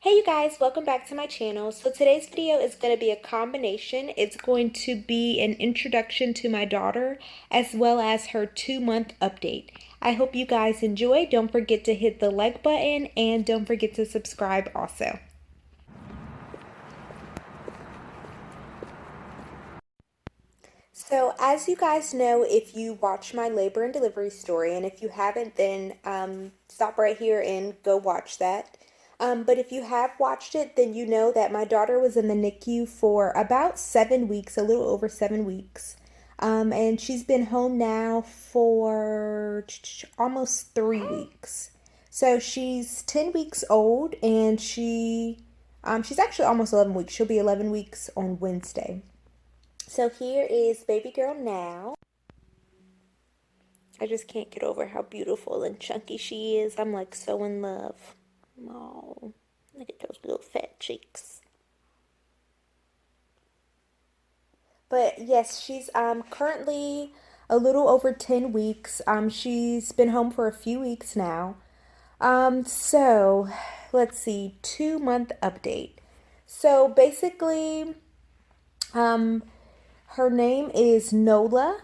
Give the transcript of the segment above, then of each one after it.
Hey you guys, welcome back to my channel. So today's video is going to be a combination. It's going to be an introduction to my daughter as well as her 2-month update. I hope you guys enjoy. Don't forget to hit the like button and don't forget to subscribe also. So as you guys know, if you watch my labor and delivery story, and if you haven't, then stop right here and go watch that. But if you have watched it, then you know that my daughter was in the NICU for about 7 weeks, a little over 7 weeks. And she's been home now for almost 3 weeks. So she's 10 weeks old and she's actually almost 11 weeks. She'll be 11 weeks on Wednesday. So here is baby girl now. I just can't get over how beautiful and chunky she is. I'm like so in love. Oh, look at those little fat cheeks. But yes, she's currently a little over 10 weeks. She's been home for a few weeks now. So let's see, 2-month update. So basically, her name is Nolah.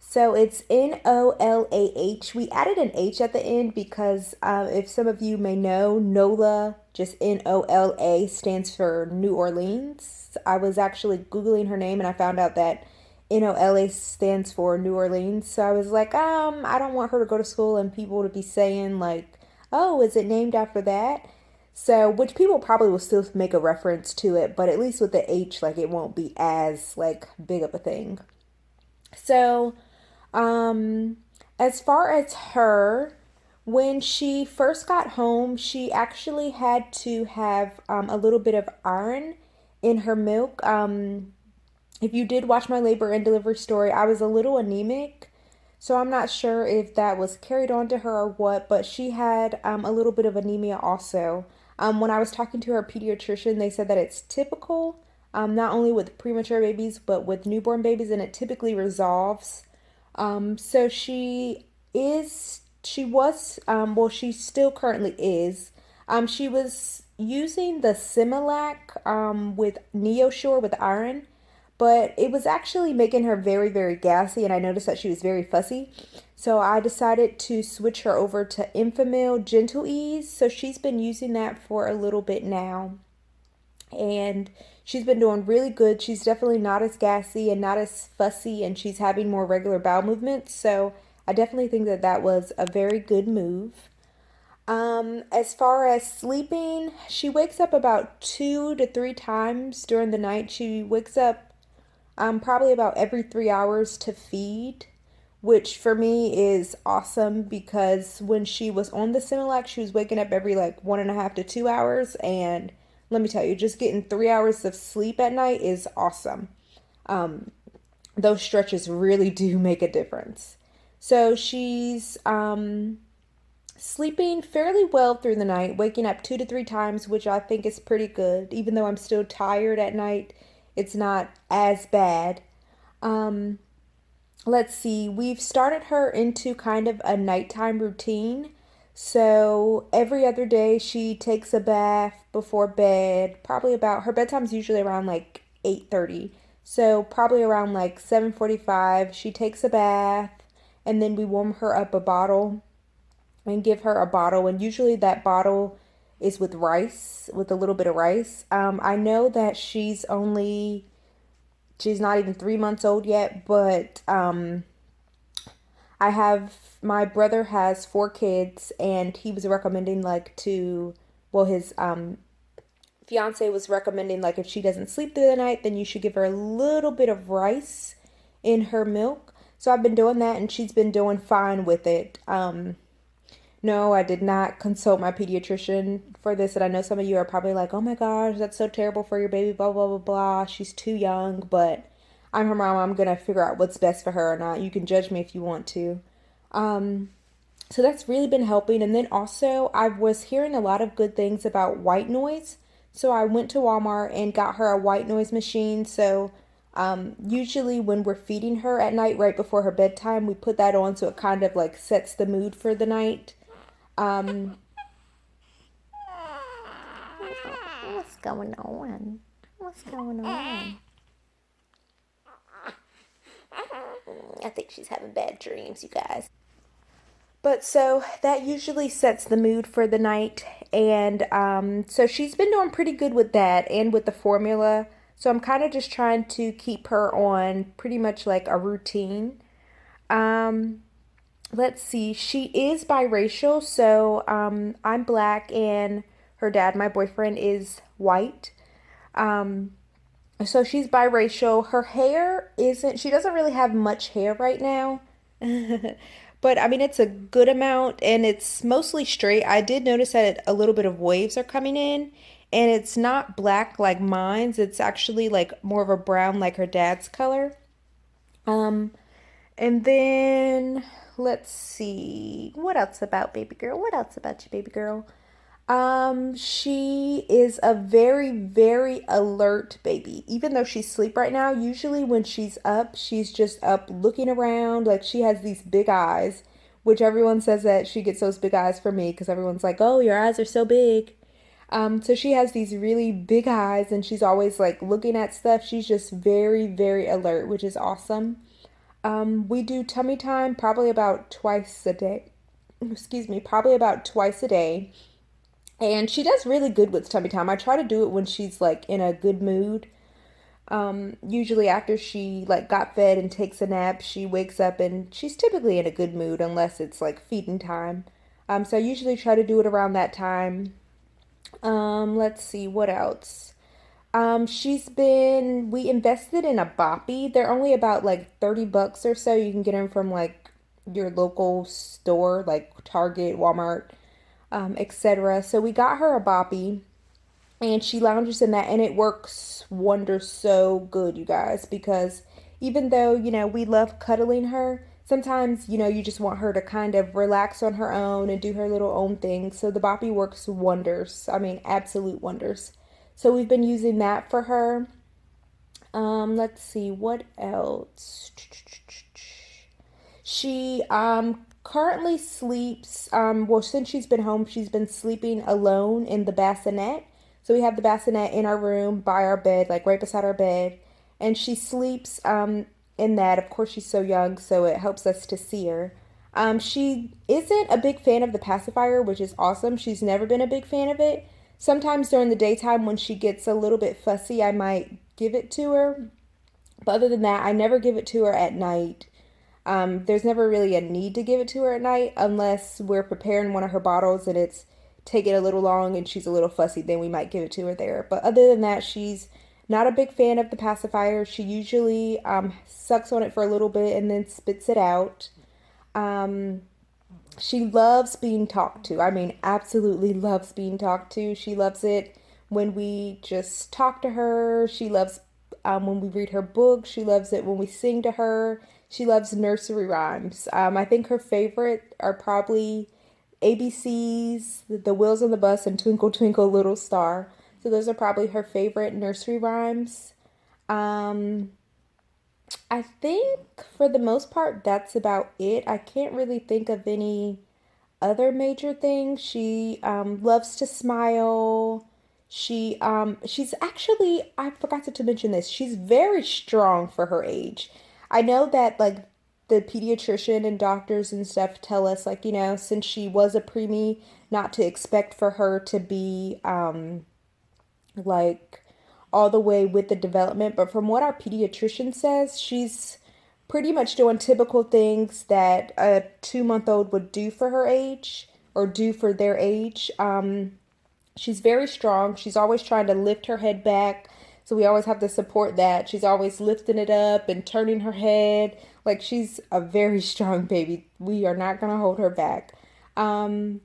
So it's Nolah. We added an H at the end because if some of you may know, Nolah, just Nola, stands for New Orleans. I was actually Googling her name and I found out that Nola stands for New Orleans. So I was like, I don't want her to go to school and people to be saying like, oh, is it named after that? So, which people probably will still make a reference to it, but at least with the H, like it won't be as like big of a thing. So, um, as far as her, when she first got home, she actually had to have a little bit of iron in her milk. If you did watch my labor and delivery story, I was a little anemic. So I'm not sure if that was carried on to her or what, but she had a little bit of anemia also. When I was talking to her pediatrician, they said that it's typical, not only with premature babies, but with newborn babies, and it typically resolves. So well, she still currently is. She was using the Similac with NeoSure with iron, but it was actually making her very, very gassy, and I noticed that she was very fussy. So I decided to switch her over to Enfamil Gentle Ease. So she's been using that for a little bit now, and she's been doing really good. She's definitely not as gassy and not as fussy, and she's having more regular bowel movements. So I definitely think that that was a very good move. As far as sleeping, she wakes up about 2 to 3 times during the night. She wakes up probably about every 3 hours to feed, which for me is awesome because when she was on the Similac, she was waking up every like 1.5 to 2 hours. And let me tell you, just getting 3 hours of sleep at night is awesome. Those stretches really do make a difference. So she's sleeping fairly well through the night, waking up 2 to 3 times, which I think is pretty good. Even though I'm still tired at night, it's not as bad. Um, let's see, we've started her into kind of a nighttime routine. So every other day she takes a bath before bed. Probably about her bedtime's usually around like 8:30. So probably around like 7:45 she takes a bath and then we warm her up a bottle and give her a bottle, and usually that bottle is with rice, with a little bit of rice. I know that she's not even 3 months old yet, but I have my brother has 4 kids, and he was recommending like well, his fiance was recommending like if she doesn't sleep through the night, then you should give her a little bit of rice in her milk. So I've been doing that, and she's been doing fine with it. No, I did not consult my pediatrician for this, and I know some of you are probably like, "Oh my gosh, that's so terrible for your baby." Blah blah blah blah. She's too young, but I'm her mom. I'm gonna figure out what's best for her or not. You can judge me if you want to. Um, so that's really been helping. And then also, I was hearing a lot of good things about white noise. So I went to Walmart and got her a white noise machine. So usually, when we're feeding her at night, right before her bedtime, we put that on so it kind of like sets the mood for the night. Um, What's going on? What's going on? I think she's having bad dreams, you guys. But so that usually sets the mood for the night. And so she's been doing pretty good with that and with the formula. So I'm kind of just trying to keep her on pretty much like a routine. Um, let's see. She is biracial. So I'm black and her dad, my boyfriend, is white. Um, so she's biracial. Her hair isn't, she doesn't really have much hair right now. But I mean, it's a good amount and it's mostly straight. I did notice that a little bit of waves are coming in and it's not black like mine's. It's actually like more of a brown like her dad's color. Um, and then let's see. What else about baby girl? What else about you, baby girl? She is a very, very alert baby. Even though she's asleep right now, usually when she's up, she's just up looking around. Like she has these big eyes, which everyone says that she gets those big eyes for me because everyone's like, oh, your eyes are so big. So she has these really big eyes and she's always like looking at stuff. She's just very, very alert, which is awesome. We do tummy time probably about twice a day. Excuse me, probably about twice a day. And she does really good with tummy time. I try to do it when she's like in a good mood. Usually after she like got fed and takes a nap, she wakes up and she's typically in a good mood unless it's like feeding time. So I usually try to do it around that time. Let's see what else. We invested in a boppy. They're only about like 30 bucks or so. You can get them from like your local store, like Target, Walmart, etc. So we got her a boppy and she lounges in that and it works wonders so good, you guys, because even though, we love cuddling her, sometimes, you just want her to kind of relax on her own and do her little own thing. So the boppy works wonders. I mean, absolute wonders. So we've been using that for her. Let's see what else. She currently sleeps, well, since she's been home, she's been sleeping alone in the bassinet. So we have the bassinet in our room by our bed, like right beside our bed. And she sleeps in that. Of course, she's so young, so it helps us to see her. She isn't a big fan of the pacifier, which is awesome. She's never been a big fan of it. Sometimes during the daytime when she gets a little bit fussy, I might give it to her. But other than that, I never give it to her at night. There's never really a need to give it to her at night unless we're preparing one of her bottles and it's taking a little long and she's a little fussy, then we might give it to her there. But other than that, she's not a big fan of the pacifier. She usually sucks on it for a little bit and then spits it out. Um, she loves being talked to. I mean, absolutely loves being talked to. She loves it when we just talk to her. She loves when we read her book. She loves it when we sing to her. She loves nursery rhymes. I think her favorite are probably ABC's, The Wheels on the Bus, and Twinkle Twinkle Little Star. So those are probably her favorite nursery rhymes. Um, I think for the most part, that's about it. I can't really think of any other major things. She loves to smile. She's actually, I forgot to mention this. She's very strong for her age. I know that like the pediatrician and doctors and stuff tell us like, since she was a preemie, not to expect for her to be like all the way with the development. But from what our pediatrician says, she's pretty much doing typical things that a 2 month old would do for her age or do for their age. She's very strong. She's always trying to lift her head back. So we always have to support that. She's always lifting it up and turning her head. Like she's a very strong baby. We are not going to hold her back. Um,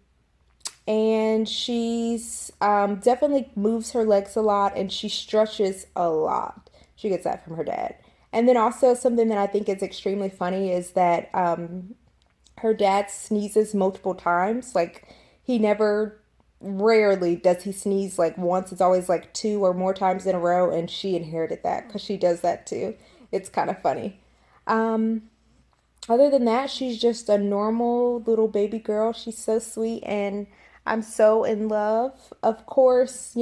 and she's definitely moves her legs a lot and she stretches a lot. She gets that from her dad. And then also something that I think is extremely funny is that her dad sneezes multiple times. Like he never, rarely does he sneeze like once. It's always like two or more times in a row, and she inherited that because she does that too. It's kind of funny. Um, Other than that, she's just a normal little baby girl. She's so sweet, and I'm so in love. Of course,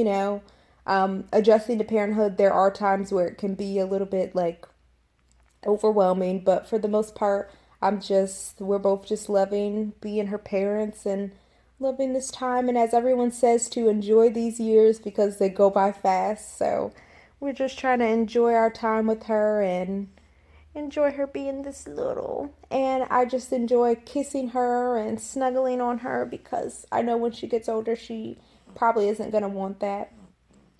Adjusting to parenthood, there are times where it can be a little bit like overwhelming, but for the most part, we're both just loving being her parents and loving this time. And as everyone says, to enjoy these years because they go by fast. So we're just trying to enjoy our time with her and enjoy her being this little. And I just enjoy kissing her and snuggling on her because I know when she gets older, she probably isn't going to want that.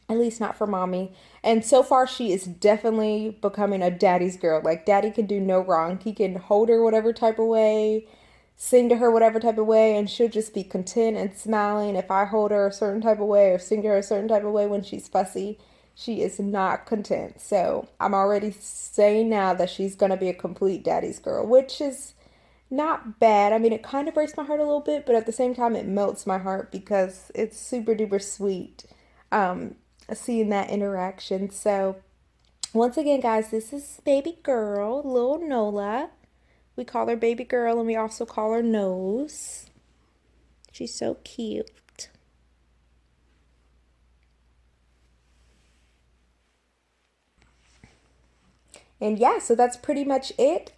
At least not for mommy. And so far, she is definitely becoming a daddy's girl. Like, daddy can do no wrong. He can hold her whatever type of way, sing to her whatever type of way, and she'll just be content and smiling. If I hold her a certain type of way or sing to her a certain type of way when she's fussy, she is not content. So I'm already saying now that she's going to be a complete daddy's girl, which is not bad. I mean, it kind of breaks my heart a little bit, but at the same time, it melts my heart because it's super duper sweet. Seeing that interaction. So, once again, guys, this is baby girl, little Nolah. We call her baby girl and we also call her Nose. She's so cute. And yeah, so that's pretty much it.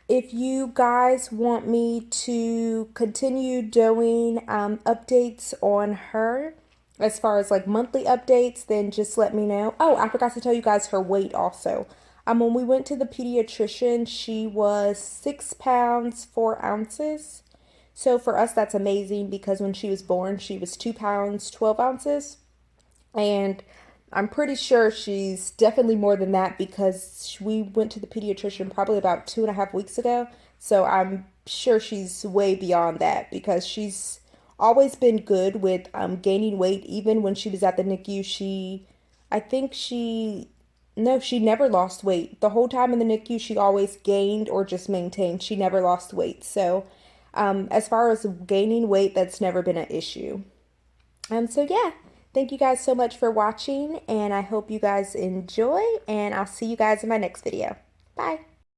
If you guys want me to continue doing updates on her, as far as like monthly updates, then just let me know. Oh, I forgot to tell you guys her weight also. When we went to the pediatrician, she was 6 pounds 4 ounces. So for us, that's amazing because when she was born, she was 2 pounds 12 ounces. And I'm pretty sure she's definitely more than that because we went to the pediatrician probably about 2.5 weeks ago. So I'm sure she's way beyond that because she's always been good with gaining weight. Even when she was at the NICU, I think no, she never lost weight. The whole time in the NICU, she always gained or just maintained. She never lost weight. So as far as gaining weight, that's never been an issue. So yeah, thank you guys so much for watching, and I hope you guys enjoy, and I'll see you guys in my next video. Bye.